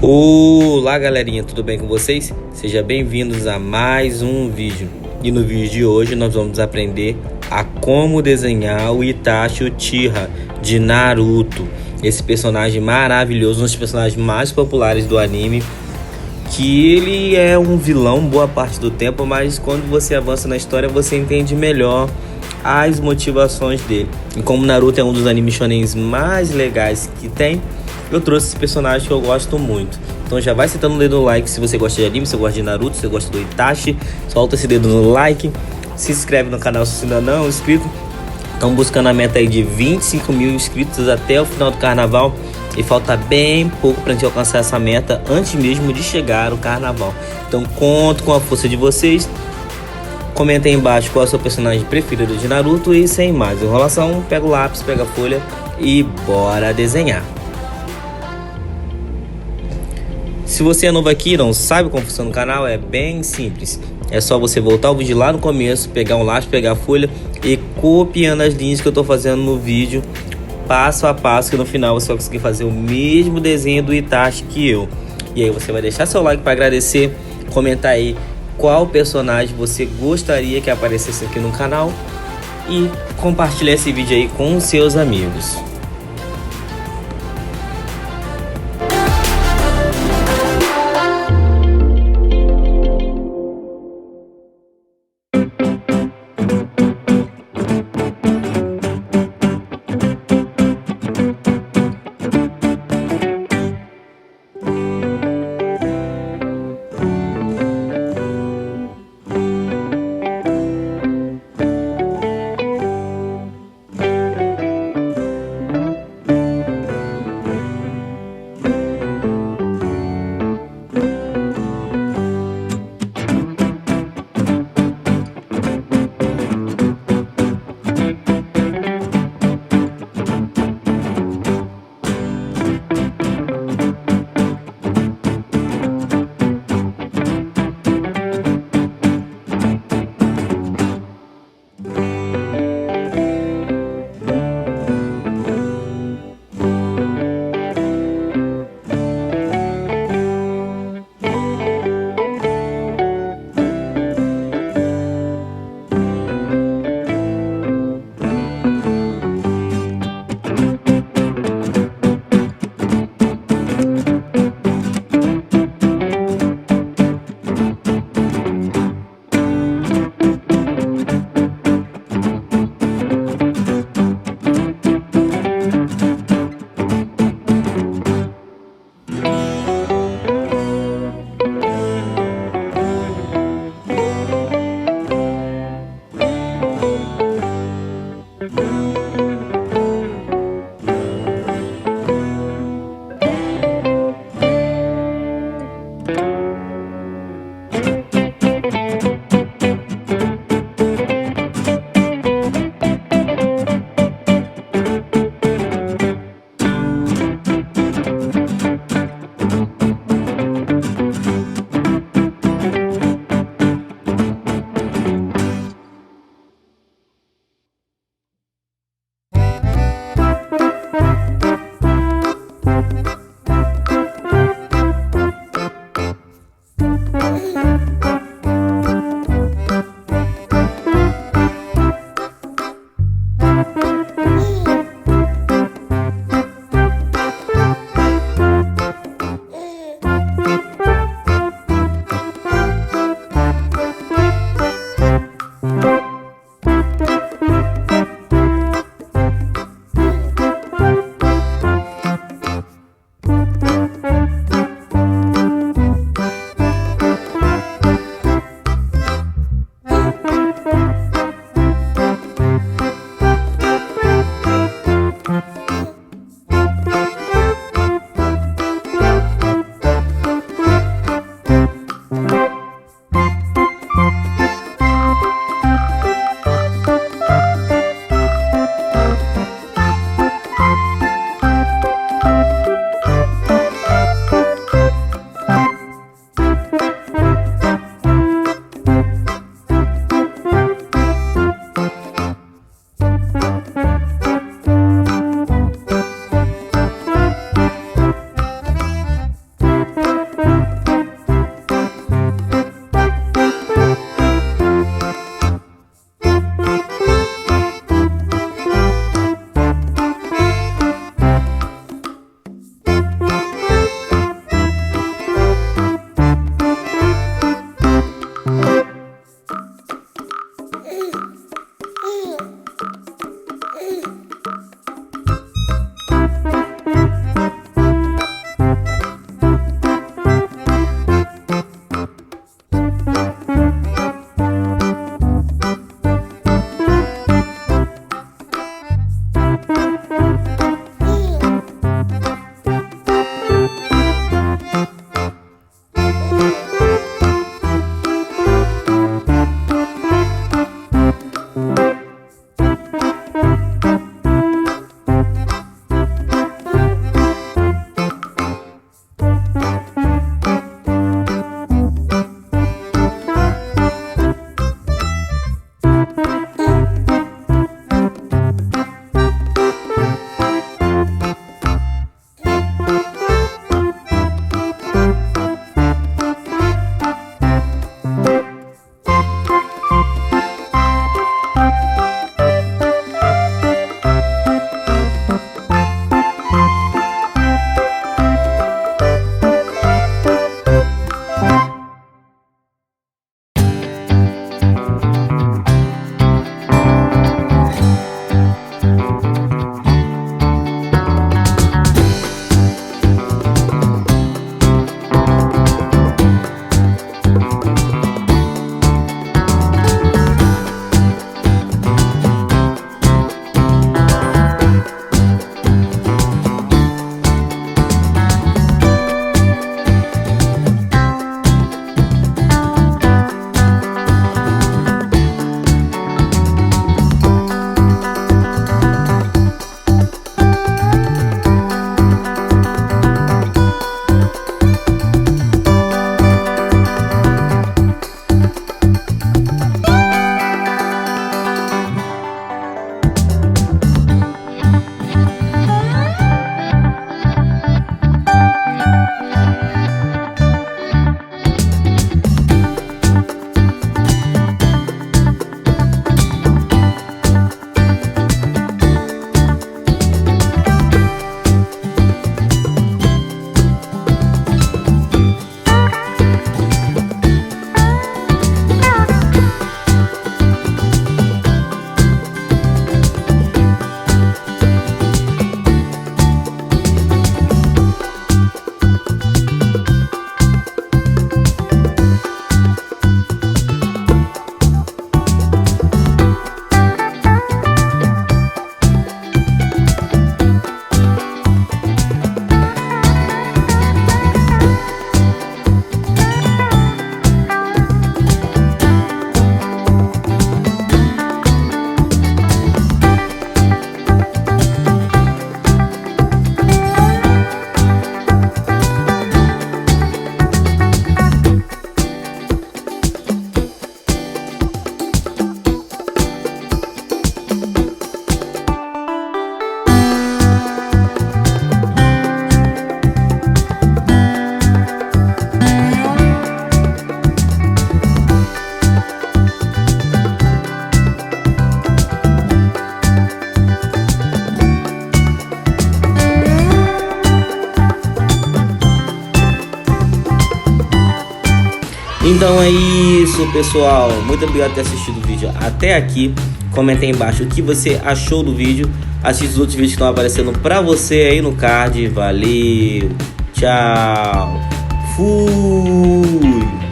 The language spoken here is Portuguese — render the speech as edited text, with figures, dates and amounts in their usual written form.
Olá galerinha, tudo bem com vocês? Sejam bem-vindos a mais um vídeo. E no vídeo de hoje nós vamos aprender a como desenhar o Itachi UCHIHA de Naruto. Esse personagem maravilhoso, um dos personagens mais populares do anime, que ele é um vilão boa parte do tempo, mas quando você avança na história você entende melhor as motivações dele. E como Naruto é um dos animes shonens mais legais que tem, eu trouxe esse personagem que eu gosto muito. Então já vai sentando o dedo no like se você gosta de anime, se você gosta de Naruto, se você gosta do Itachi. Solta esse dedo no like, se inscreve no canal se ainda não é inscrito. Estão buscando a meta aí de 25 mil inscritos até o final do carnaval. E falta bem pouco pra gente alcançar essa meta antes mesmo de chegar o carnaval. Então conto com a força de vocês. Comenta aí embaixo qual é o seu personagem preferido de Naruto. E sem mais enrolação, pega o lápis, pega a folha e bora desenhar. Se você é novo aqui e não sabe como funciona o canal, é bem simples. É só você voltar o vídeo lá no começo, pegar um lápis, pegar a folha e copiando as linhas que eu estou fazendo no vídeo, passo a passo, que no final você vai conseguir fazer o mesmo desenho do Itachi que eu. E aí você vai deixar seu like para agradecer, comentar aí qual personagem você gostaria que aparecesse aqui no canal e compartilhar esse vídeo aí com os seus amigos. Então é isso, pessoal. Muito obrigado por ter assistido o vídeo até aqui. Comenta aí embaixo o que você achou do vídeo. Assista os outros vídeos que estão aparecendo pra você aí no card. Valeu, tchau, fui.